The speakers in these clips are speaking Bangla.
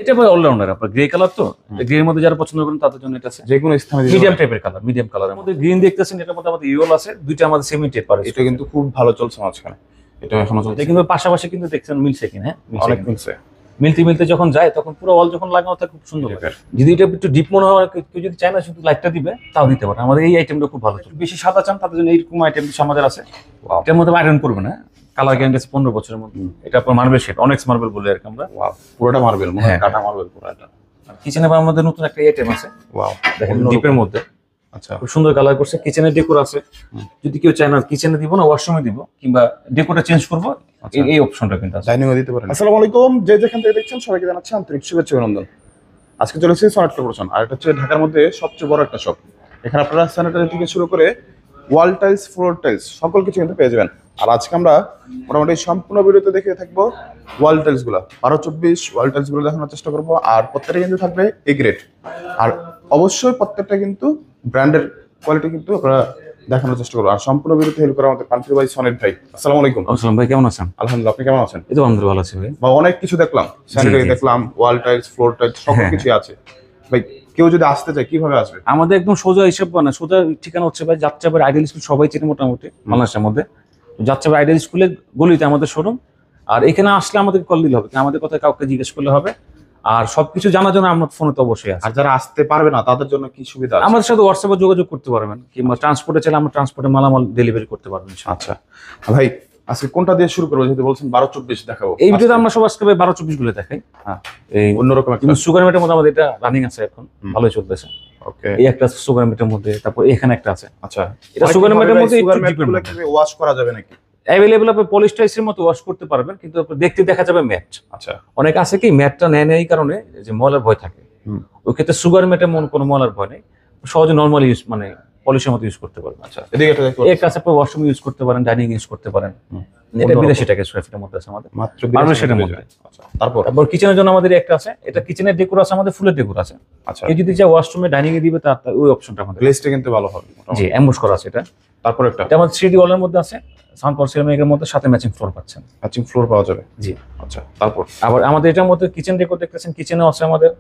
এটা ভাই অলরাউন্ডার, আপনার গ্রে কালার তো গ্রে এর মধ্যে যারা পছন্দ করেন তাদের জন্য এটা আছে। যে কোনো স্থানে মিডিয়াম টাইপের কালার, মিডিয়াম কালারের মধ্যে গ্রিন দেখতেছেন, এটার মধ্যে আমাদের ইউল আছে, দুইটা আমাদের সেমি টেপ পারে। এটা কিন্তু খুব ভালো চলছে মাঝখানে, এটা এখনো চলছে। এটা কিন্তু পাশাপাশি কিন্তু দেখছেন মিলছে কিনা, হ্যাঁ অনেক মিলছে। মিলতে মিলতে যখন যায় তখন পুরো ওয়াল যখন লাগানো থাকে খুব সুন্দর লাগে। যদি এটা একটু ডিপ মনে হয়, কেউ যদি চায় না শুধু লাইটটা দিবে তাও দিতে পারে। আমাদের এই আইটেমটা খুব ভালো, বেশি সাদা চান তাদের জন্য এইরকম আইটেম আমাদের আছে। এটার মধ্যে আয়রন করবে না, কালার গ্যারান্টি আছে 15 বছরের মধ্যে। এটা আপনার মার্বেল শেড, অনেক্স মার্বেল বলে আর কি আমরা। পুরোটা মার্বেল, মনে হয় কাটা মার্বেল পুরোটা। কিচেনে আমাদের নতুন একটা আইটেম আছে, ওয়াও দেখেন ডিপের মধ্যে। আচ্ছা, খুব সুন্দর কালার করছে। কিচেনের ডেকোর আছে, যদি কেউ চায় না কিচেনে দিব না ওয়াশরুমে দিব কিংবা ডেকোরটা চেঞ্জ করবো, এই অপশনটা কিন্তু আছে। ডাইনিংও দিতে পারেন। আসসালামু আলাইকুম, যে যেখান থেকে দেখছেন সবাইকে জানাচ্ছি আন্তরিক শুভেচ্ছা অভিনন্দন। আজকে চলে এসেছি সনেট কর্পোরেশন, আর এটা হচ্ছে ঢাকার মধ্যে সবচেয়ে বড় একটা শপ। এখানে আপনারা স্যানিটারি থেকে শুরু করে ওয়াল টাইলস, ফ্লোর টাইলস সকল কিছু কিন্তু পেয়ে যাবেন। আর আজকে আমরা মোটামুটি সম্পূর্ণ ভিডিওতে দেখিয়ে থাকবো ওয়াল টাইলস গুলা, 12-24 ওয়াল টাইলস গুলো দেখানোর চেষ্টা করবো। আর প্রত্যেকটা কিন্তু থাকবে এ গ্রেড, আর অবশ্যই প্রত্যেকটা কিন্তু ব্র্যান্ডের কোয়ালিটি কিন্তু আপনারা দেখানোর চেষ্টা করবো। আর সম্পূর্ণ ভিডিওতে হেল্প করা আমাদের কান্ট্রি ভাই সনেট ভাই। আসসালামু আলাইকুম। আসসালাম ভাই, কেমন আছেন? আলহামদুলিল্লাহ, আপনি কেমন আছেন? এই তো আলহামদুলিল্লাহ ভালো আছি ভাই। বা অনেক কিছু দেখলাম, স্যানিটারি দেখলাম, ওয়াল টাইলস, ফ্লোর টাইলস সকল কিছুই আছে। ভাই কেউ যদি আসতে চায় কিভাবে আসবে? আমাদের একদম সোজা হিসাব না, সোজা ঠিকানা হচ্ছে ভাই যাত্রাবাড়ি আইডিয়াল স্কুল, সবাই চেনে মোটামুটি বাংলাদেশের মধ্যে। যাত্রাবাড়ি আইডিয়াল স্কুলের গলিতে আমাদের শোরুম। আর এখানে আসলে আমাদের কল দিলে হবে, আমাদের কথা কাউকে জিজ্ঞেস করলে হবে। আর সবকিছু জানার জন্য আমার ফোনে তো অবশ্যই আছে। আর যারা আসতে পারবে না তাদের জন্য কি সুবিধা আছে? আমাদের সাথে হোয়াটসঅ্যাপে যোগাযোগ করতে পারবেন, কিংবা ট্রান্সপোর্টে চাইলে আমরা ট্রান্সপোর্টে মালামাল ডেলিভারি করতে পারবেন। আচ্ছা ভাই, আজকে কোনটা দিয়ে শুরু করবো? যেহেতু বলছেন 12-24 দেখাবো, এই ভিডিওতে আমরা সব আজকে 12-24 গুলো দেখাই। হ্যাঁ, এই অন্যরকম একটা সুগার মেটের মধ্যে আমাদের এটা রানিং আছে, এখন ভালোই চলতেছে। ওকে, এই একটা সুগার মেটের মধ্যে, তারপর এখানে একটা আছে। আচ্ছা, এটা সুগার মেটের মধ্যে সুগার মেটগুলো কি ওয়াশ করা যাবে নাকি? অ্যাভেলেবল, আপনি পলিস্টাইসের মতো ওয়াশ করতে পারবেন, কিন্তু দেখতে দেখা যাবে ম্যাট। আচ্ছা, অনেক আছে কি ম্যাটটা নেয় না এই কারণে যে ময়লার ভয় থাকে। ওই ক্ষেত্রে সুগার মেটে কোনো ময়লার ভয় নেই, সহজে নর্মালি ইউজ মানে পলিশের মতো ইউজ করতে পারবেন। আচ্ছা, এদিকে এটা দেখো, এর কাছে আপনি ওয়াশরুম ইউজ করতে পারেন, ডাইনিং ইউজ করতে পারেন। এটা 82 টাকা স্কয়ার ফিটের মধ্যে আছে আমাদের, মাত্র মার্বেল শেডের মধ্যে। আচ্ছা, তারপর কিচেনের জন্য আমাদের একটা আছে, এটা কিচেনের ডেকোর আছে, আমাদের ফুলের ডেকোর আছে। আচ্ছা, কেউ যদি চায় ওয়াশরুমে ডাইনিং এ দিবে তার ওই অপশনটা আমাদের। গ্লেজটা কিন্তু ভালো হবে, জি, এমবস করা আছে এটা। তারপর একটা এটা আমাদের 3D ওয়ালের মধ্যে আছে, সাউন্ড পাওয়ার সিরামিকের মধ্যে, সাথে ম্যাচিং ফ্লোর পাচ্ছেন। ম্যাচিং ফ্লোর পাওয়া যাবে। জি, আচ্ছা, তারপর আবার আমাদের এটার মধ্যে কিচেন ডেকোর দেখতেছেন, কিচেনও আছে আমাদের,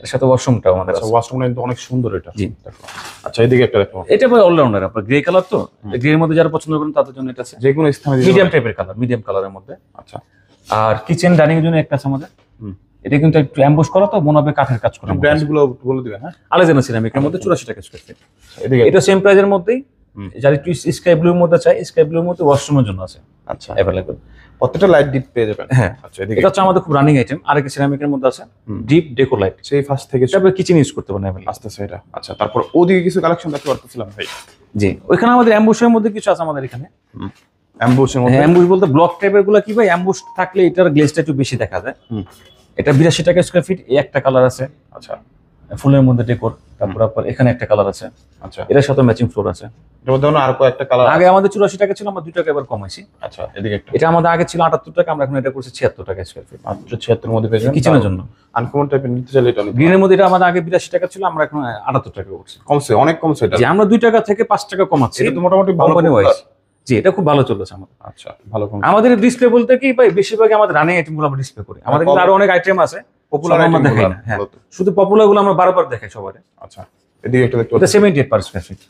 এর সাথে ওয়াশরুমটাও আমাদের আছে। ওয়াশরুমটা কিন্তু অনেক সুন্দর এটা। জি, দেখো। আচ্ছা, এদিকে একটা দেখো, এটা ভাই অলরাউন্ডার, আপনার গ্রে কালার তো গ্রে এর মধ্যে যারা পছন্দ করেন তাদের জন্য এটা আছে। যে কোনো স্থানে মিডিয়াম টাইপের কালার, মিডিয়াম কালারের মধ্যে। আচ্ছা, আর কিচেন ডাইনিং এর জন্য একটা আছে আমাদের। এটা কিন্তু একটু এমবস করা, তো মনে হবে কাঠের কাজ করা। ব্র্যান্ড গুলো বলে দিবেন। হ্যাঁ, আলেজানা সিরামিকের মধ্যে 84 টাকা স্কয়ার ফিট। এদিকে এটা সেম প্রাইজের মধ্যেই। যারা একটু স্কাই ব্লুর মধ্যে চাই, স্কাই ব্লুর মধ্যে ওয়াশরুমের জন্য আছে আচ্ছা অ্যাভেলেবল। প্রত্যেকটা লাইট ডিপ পেয়ে যাবেন। হ্যাঁ, আচ্ছা, এদিকে এটা হচ্ছে আমাদের খুব রানিং আইটেম। আরেকটা সিরামিকের মধ্যে আছে ডিপ ডেকো লাইট, সেই ফার্স্ট থেকে তারপরে কিচেন ইউজ করতে পারেন অ্যাভেলেবল। আসতেছে এটা। আচ্ছা, তারপর ওদিকে কিছু কালেকশন দেখতে পারতেছিলাম ভাই। জি, ওইখানে আমাদের অ্যাম্বুশের মধ্যে কিছু আছে আমাদের এখানে। অ্যাম্বুশের মধ্যে, অ্যাম্বুশ বলতে ব্লক টাইপের গুলো কি ভাই, অ্যাম্বুশ থাকলে এটার গ্লেজটা একটু বেশি দেখা যায়। এটা 82 টাকা স্কয়ার ফিট। এই একটা কালার আছে, আচ্ছা, ফুলের মধ্যে ডেকোর। তারপর আপনার এখানে একটা কালার আছে, আচ্ছা, এটার সাথে ম্যাচিং ফ্লোর আছে। এর মধ্যে আর কয়েকটা কালার। আগে আমাদের 84 টাকা ছিল, আমরা 2 টাকা এবার কমাইছি। আচ্ছা, এদিকে একটা, এটা আমাদের আগে ছিল 78 টাকা, আমরা এখন এটা করছি 76 টাকা স্কয়ার ফিট, মাত্র 76 মধ্যে পেয়ে যাবেন কিচেনের জন্য। আনকমন টাইপের নিতে চাইলে এটা নিতে গ্রিনের মধ্যে এটা আমাদের আগে 82 টাকা ছিল, আমরা এখন 78 টাকা করছি। কমছে, অনেক কমছে এটা। যে আমরা 2 টাকা থেকে 5 টাকা কমাচ্ছি। এটা তো মোটামুটি ভালো কোম্পানি ওয়াইজ। popular। জি, এটা খুব ভালো চলছে আমাদের। আচ্ছা, ভালো কমছে। আমাদের ডিসপ্লে বলতে কি ভাই, বেশিরভাগ আমাদের রানিং আইটেমগুলো আমরা ডিসপ্লে করি। আমাদের কিন্তু আরো অনেক আইটেম আছে, পপুলার আমরা আইটেম দেখাই না। হ্যাঁ, শুধু পপুলার গুলো আমরা বারবার দেখাই সবার। আচ্ছা, এদিকে একটা দেখতে এটা পাচ্ছি, 78 পার স্কয়ার ফিট।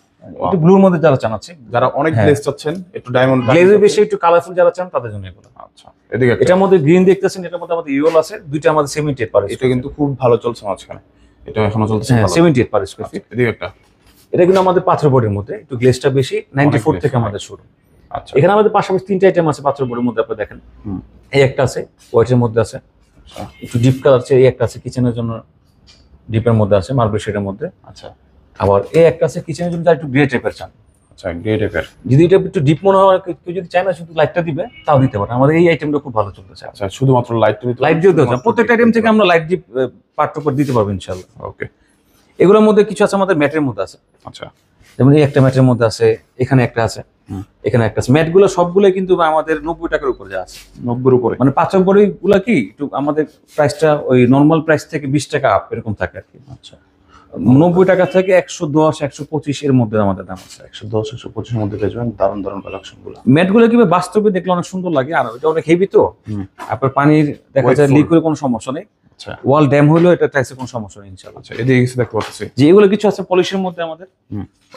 একটু ব্লুর মধ্যে যারা চাচ্ছি, যারা অনেক গ্লেজ চাচ্ছেন, একটু ডায়মন্ড গ্লেজের বেশি একটু কালারফুল যারা চান তাদের জন্য এগুলো। আচ্ছা, এদিকে একটা, এটার মধ্যে গ্রিন দেখতেছেন, এটার মধ্যে আমাদের ইউল আছে, দুইটা আমাদের 78 পার। এটা কিন্তু খুব ভালো চলছে মাঝখানে, এটা এখনো চলছে হ্যাঁ, ভালো। 78 পার স্কয়ার ফিট। এদিকে একটা, এটা কিন্তু আমাদের পাথর বোর্ডের মধ্যে, একটু গ্লেজটা বেশি, 94 থেকে আমাদের শুরু। আচ্ছা, এখানে আমাদের পাশাপাশি 3টা আইটেম আছে পাথর বোর্ডের মধ্যে, আপনি দেখেন। এই একটা আছে হোয়াইটের মধ্যে আছে, একটু ডিপ কালার আছে। এই একটা আছে কিচেনের জন্য, ডিপের মধ্যে আছে, মার্বেল শেডের মধ্যে। আচ্ছা, আবার এই একটা আছে কিচেনের জন্য, যারা একটু গ্রে টাইপের চান। আচ্ছা, গ্রে টাইপের। যদি এটা একটু ডিপ মনে হয়, কেউ যদি চায় না শুধু লাইটটা দিবে তাও দিতে পারে। আমাদের এই আইটেমটা খুব ভালো চলতেছে। আচ্ছা, শুধুমাত্র লাইট লাইট দিয়ে দেওয়া যায়, প্রত্যেকটা আইটেম থেকে আমরা লাইট ডিপ পার্ট উপর দিতে পারবো ইনশাআল্লাহ। ওকে, এগুলোর মধ্যে কিছু আছে আমাদের ম্যাটের মধ্যে আছে। আচ্ছা, যেমন এই একটা ম্যাটের মধ্যে আছে, এখানে একটা আছে, এখানে একটা আছে। ম্যাট গুলো সবগুলো কিন্তু আমাদের 90 টাকার উপরে যা আছে। 90 উপরে, মানে পাঁচ বড়ি গুলা কি একটু আমাদের প্রাইসটা ওই নর্মাল প্রাইস থেকে 20 টাকা আপ এরকম থাকে আর কি। আচ্ছা, 90 টাকা থেকে 110, 125 এর মধ্যে আমাদের দাম আছে। 110, 125 এর মধ্যে পেয়ে যাবেন দারুণ দারুণ কালেকশন গুলো। ম্যাট গুলো কি বাস্তবে দেখলে অনেক সুন্দর লাগে, আর এটা অনেক হেভি তো, আপনার পানির দেখা যায় লিক করে কোনো সমস্যা নেই। আচ্ছা ওয়াল ড্যাম হলেও এটা টাইলসের কোনো সমস্যা নেই ইনশাআল্লাহ। আচ্ছা, এদিকে কিছু দেখতে পাচ্ছি। যে এগুলো কিছু আছে পলিশের মধ্যে আমাদের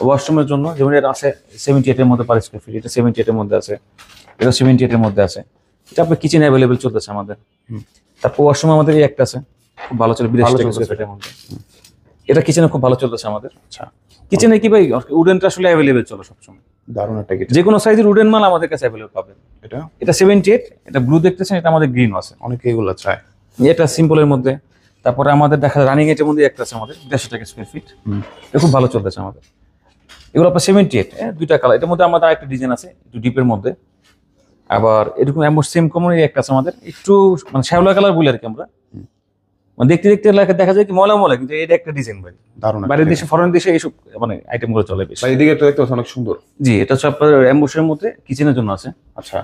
ওয়াশরুমের জন্য, যেমন এটা আছে 78 এর মধ্যে পার স্কয়ার ফিট, এটা 78 এর মধ্যে আছে, এটা 78 এর মধ্যে আছে। এটা আপনার কিচেন অ্যাভেলেবেল চলতেছে আমাদের। তারপর ওয়াশরুম আমাদের এই একটা আছে, খুব ভালো চলে 82 টাকা স্কয়ার ফিটের মধ্যে। এটা কিচেনে খুব ভালো চলতেছে আমাদের। আচ্ছা, কিচেনে কি ভাই উডেনটা আসলে অ্যাভেলেবেল চলে সবসময়, দারুণ একটা গেট। যে কোনো সাইজের উডেন মাল আমাদের কাছে অ্যাভেলেবেল পাবেন। এটা 78, এটা ব্লু দেখতেছেন, এটা আমাদের গ্রিন আছে। অনেকে এগুলো চায়। এটা সিম্পলের মধ্যে। তারপরে আমাদের দেখা রানিং এর মধ্যে একটা আছে আমাদের 150 টাকা স্কয়ার ফিট, এটা খুব ভালো চলতেছে আমাদের। এগুলো আপনার 78, দুইটা কালার। এটার মধ্যে আমাদের আরেকটা ডিজাইন আছে একটু ডিপের মধ্যে, আবার এরকম এমন সেম কমন একটা আছে আমাদের, একটু মানে শ্যাওলা কালার বলে আর কি আমরা, মানে দেখতে দেখতে দেখা যায় কি ময়লা ময়লা, কিন্তু এটা একটা ডিজাইন ভাই। দারুণ বাইরের দেশে ফরেন দেশে এইসব মানে আইটেম গুলো চলে বেশি। ভাই এদিকে একটা দেখতে পাচ্ছি অনেক সুন্দর। জি, এটা হচ্ছে আপনার এমবুশের মধ্যে কিচেনের জন্য আছে। আচ্ছা,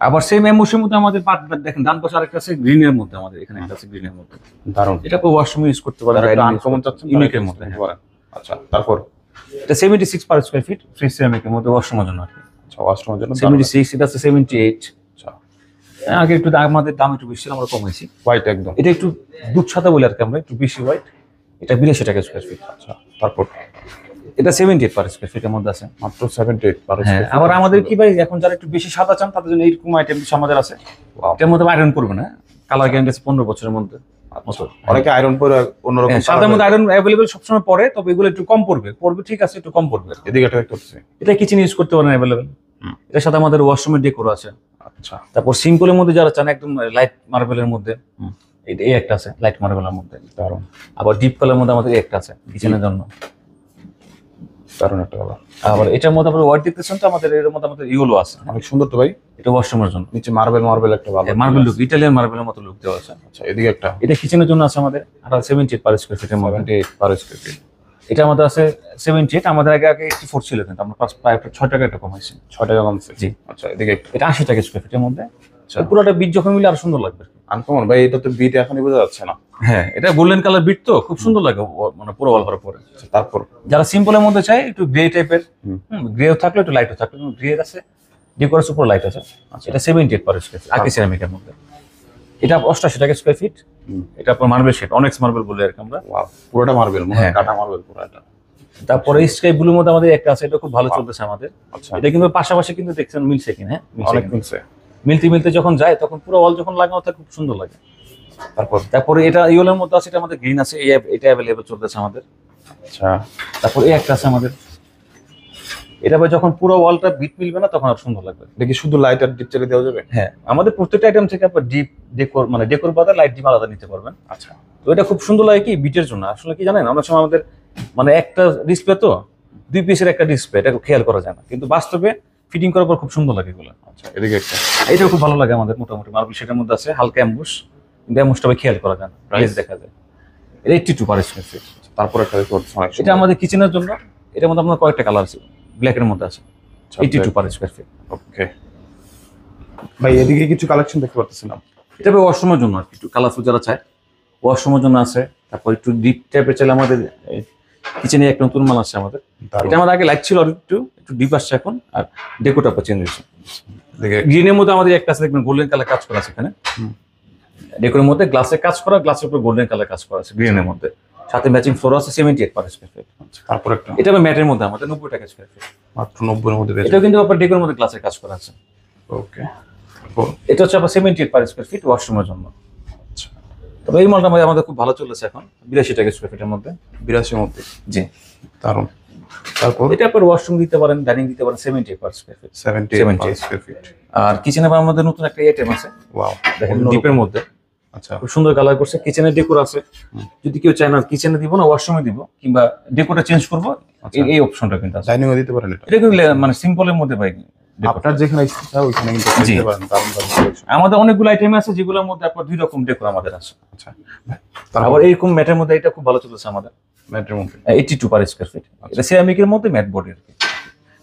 আবার সেম এমবুশের মধ্যে আমাদের দেখেন ডান পাশে আরেকটা আছে গ্রিনের মধ্যে, আমাদের এখানে একটা আছে গ্রিনের মধ্যে। দারুণ। এটা আপনি ওয়াশরুমে ইউজ করতে পারেন, আনকমন চাচ্ছেন ইউনিকের মধ্যে। আচ্ছা, তারপর এটা 76 পার স্কয়ার ফিট, ফ্রি সিরামিকের মধ্যে ওয়াশরুমের জন্য আর কি। আচ্ছা, ওয়াশরুমের জন্য 76, এটা আছে 78। আচ্ছা, আগে একটু আমাদের দাম একটু বেশি ছিল, আমরা কমাইছি। হোয়াইট একদম। এটা একটু দুধ সাদা বলে আর কি আমরা, একটু বেশি হোয়াইট। এটা 82 টাকা স্কয়ার ফিট। আচ্ছা, তারপর এটা 78 পার স্কয়ার ফিটের মধ্যে আছে মাত্র 78 পার হ্যাঁ। স্কয়ার। আবার আমাদের কি ভাই, এখন যারা একটু বেশি সাদা চান তাদের জন্য এইরকম আইটেম আমাদের আছে। এটার মধ্যে আয়রন করবে না, কালার গ্যারান্টি আছে 15 বছরের মধ্যে। অনেকে আয়রন করে অন্যরকম সাদার মধ্যে আয়রন অ্যাভেলেবেল সবসময় পড়ে, তবে এগুলো একটু কম পড়বে, ঠিক আছে, একটু কম পড়বে। এদিকে একটা দেখতে পাচ্ছি। এটা কিচেন ইউজ করতে পারেন অ্যাভেলেবেল। এটার সাথে আমাদের ওয়াশরুমের ডেকোর আছে। আচ্ছা, তারপর সিম্পলের মধ্যে যারা চান একদম লাইট মার্বেলের মধ্যে, এই একটা আছে লাইট মার্বেলের মধ্যে। দারুণ। আবার ডিপ কালার মধ্যে আমাদের একটা আছে কিচেনের জন্য, দারুণ একটা কালার। আবার এটার মধ্যে আপনার হোয়াইট দেখতেছেন তো, আমাদের এর মধ্যে আমাদের ইয়েলো আছে, অনেক সুন্দর তো ভাই। এটা ওয়াশরুমের জন্য। নিচে মার্বেল একটা ভালো মার্বেল লুক, ইটালিয়ান মার্বেলের মতো লুক দেওয়া আছে। আচ্ছা, এদিকে একটা। এটা কিচেনের জন্য আছে আমাদের, আর 78 পার স্কয়ার ফিটের মধ্যে। 78 পার স্কয়ার ফিট। এটা আমাদের আছে 78, আমাদের আগে 84 ছিল, কিন্তু আমরা প্রায় 6 টাকা একটা কমাইছি। 6 টাকা কমছে। জি। আচ্ছা, এদিকে এটা 80 টাকা স্কয়ার ফিটের মধ্যে। পুরোটা বিট যখন মিলে আরো সুন্দর লাগবে। আনকমন ভাই, এটা তো বিট এখনই বোঝা যাচ্ছে না। হ্যাঁ, এটা গোল্ডেন কালার বিট তো খুব সুন্দর লাগে, মানে পুরো ওয়াল করার পরে। তারপর যারা সিম্পলের মধ্যে চায় একটু গ্রে টাইপের, গ্রেও থাকলে একটু লাইটও থাকলে, গ্রে আছে, ডেকোরের উপর লাইট আছে। এটা 78 পার স্কয়ার ফিট, আকি সিরামিকের মধ্যে। এটা 88 টাকা স্কয়ার ফিট। এটা আপনার মার্বেল শেড, অনেক্স মার্বেল বলে আর কি আমরা। ওয়াও, পুরোটা মার্বেল, মনে হয় কাটা মার্বেল পুরোটা। তারপরে স্কাই ব্লুর মধ্যে আমাদের একটা আছে, এটা খুব ভালো চলতেছে আমাদের। আচ্ছা, এটা কিন্তু পাশাপাশি কিন্তু দেখছেন মিলছে কিনা, হ্যাঁ অনেক মিলছে। মিলতে যখন যায় তখন পুরো ওয়াল যখন লাগানো থাকে খুব সুন্দর লাগে। তারপরে এটা ইয়েলোর মধ্যে আছে, এটা আমাদের গ্রিন আছে, এটা অ্যাভেলেবল চলতেছে আমাদের। আচ্ছা, তারপর এই একটা আছে আমাদের, এটা যখন পুরো ওয়ালটা বিট মিলবে না তখন আর সুন্দর লাগবে। এটা কি শুধু লাইট আর ডিপ চালিয়ে দেওয়া যাবে? হ্যাঁ, আমাদের প্রত্যেকটা আইটেম থেকে আপনার ডিপ ডেকোর, মানে ডেকোর বাদে লাইট ডিপ আলাদা নিতে পারবেন। আচ্ছা, তো এটা খুব সুন্দর লাগে কি বিটের জন্য। আসলে কি জানেন, আমরা সময় আমাদের মানে একটা ডিসপ্লে তো 2 পিসের একটা ডিসপ্লে, এটা খেয়াল করা যায় না, কিন্তু বাস্তবে ফিটিং করার পর খুব সুন্দর লাগে এগুলো। আচ্ছা, এদিকে একটা। এটাও খুব ভালো লাগে আমাদের, মোটামুটি মার্বেল সেটার মধ্যে আছে, হালকা অ্যাম্বুশ, কিন্তু অ্যাম্বুশটা খেয়াল করা যায় না, প্রাইস দেখা যায়। এটা 82 পার স্কয়ার ফিট। তারপর একটা দেখতে পাচ্ছি অনেক এটা সুন্দর। আমাদের কিচেনের জন্য। এটার মধ্যে আপনার কয়েকটা কালার আছে, ব্ল্যাকের মধ্যে আছে, 82 পার স্কয়ার ফিট। ওকে ভাই, এদিকে কিছু কালেকশন দেখতে পাচ্ছিলাম। এটা ওয়াশরুমের জন্য আর কি, একটু কালারফুল যারা চায় ওয়াশরুমের জন্য আছে। তারপর একটু ডিপ টাইপের চাইলে আমাদের কিচেনে একটা নতুন মাল আছে আমাদের। এটা আমাদের আগে লাইট ছিল, আর একটু ডিপ আসছে এখন, আর ডেকোটা চেঞ্জ হয়েছে। গ্রিনের মধ্যে আমাদের একটা আছে, দেখবেন গোল্ডেন কালার কাজ করা আছে এখানে। ডেকোরের মধ্যে গ্লাসে কাজ করা, গ্লাসের উপর গোল্ডেন কালার কাজ করা আছে গ্রিনের মধ্যে, সাথে ম্যাচিং ফ্লোর আছে 78 পার স্কয়ার ফিট। তারপর একটা, এটা ম্যাটের মধ্যে আমাদের 90 টাকা স্কয়ার ফিট, মাত্র 90 এর মধ্যে পেয়েছি। এটা কিন্তু আপনার ডেকোরের মধ্যে গ্লাসের কাজ করা আছে। ওকে, এটা হচ্ছে আপনার 78 পার স্কয়ার ফিট ওয়াশরুমের জন্য। তবে এই মালটা আমাদের খুব ভালো চলেছে এখন, 82 টাকা স্কয়ার ফিটের মধ্যে। 82 এর মধ্যে। জি, দারুণ। তারপর এটা আপনার ওয়াশরুম দিতে পারেন, ডাইনিং দিতে পারেন, 70 per square feet. 70 per square feet. আর কিচেনে আমাদের নতুন একটা আইটেম আছে, ওয়াও, দেখেন ডিপের মধ্যে। আচ্ছা, খুব সুন্দর কালার করছে, কিচেনের ডেকোর আছে। যদি কেউ চায় না কিচেনে দিব না ওয়াশরুমে দিব, কিংবা ডেকোরটা চেঞ্জ করবো, এই অপশনটা কিন্তু আছে। ডাইনিং এ দিতে পারেন এটা। এটা কিন্তু মানে সিম্পলের মধ্যে ভাই, আপনার যেখানে ইচ্ছা ওইখানে কিন্তু দিতে পারেন। দারুণ কালেকশন। আমাদের অনেকগুলো আইটেম আছে যেগুলোর মধ্যে আপনার 2 রকম ডেকোর আমাদের আছে। আচ্ছা, আবার এইরকম ম্যাটের মধ্যে এটা খুব ভালো চলছে আমাদের, ম্যাটের মধ্যে 82 পার স্কয়ার ফিট। এটা সিরামিকের মধ্যে ম্যাট বোর্ডের।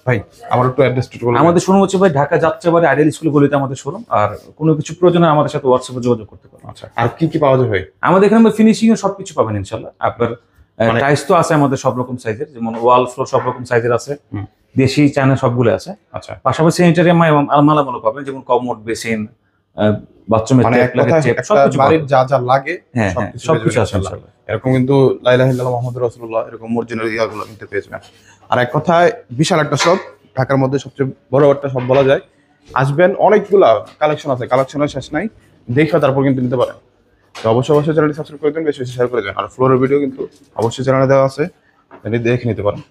ভাই আমার একটু অ্যাড্রেস বলুন। আমাদের শোরুম হচ্ছে ভাই ঢাকা যাত্রাবাড়ি আইডিয়াল স্কুল গলিতে আমাদের শোরুম। আর কোনো কিছু প্রয়োজনে আমাদের সাথে হোয়াটসঅ্যাপে যোগাযোগ করতে পারেন। আচ্ছা, আর কি কি পাওয়া যায় ভাই? আমাদের এখানে ফিনিশিং এর সবকিছু পাবেন ইনশাআল্লাহ। আপনার টাইলস তো আছে আমাদের সব রকম সাইজের, যেমন ওয়াল ফ্লোর সব রকম সাইজের আছে, দেশি চায়না সবগুলো আছে। আচ্ছা, পাশাপাশি স্যানিটারি মালামালও পাবেন, যেমন কমোড, বেসিন, বাথরুমের মানে ট্যাপ এক লাগে, কথায় ট্যাপ একটা সবকিছু বাড়ির যা যা লাগে হ্যাঁ হ্যাঁ সবকিছু আছে ইনশাআল্লাহ। ইনশাআল্লাহ। এরকম কিন্তু লা ইলাহা ইল্লাল্লাহ মুহাম্মাদুর রাসূলুল্লাহ এরকম মর্জিনাল ইয়াগুলো কিন্তু পেয়ে যাবেন। আর এক কথায় বিশাল একটা শপ, ঢাকার মধ্যে সবচেয়ে বড় একটা শপ বলা যায়। আসবেন, অনেকগুলা কালেকশন আছে, কালেকশনের শেষ নাই, দেখে তারপর কিন্তু নিতে পারেন। তো অবশ্যই চ্যানেলটি সাবস্ক্রাইব করে দেন, বেশি বেশি শেয়ার করে দেন। আর ফ্লোরের ভিডিও কিন্তু অবশ্যই চ্যানেলে দেওয়া আছে, দেখে নিতে পারেন।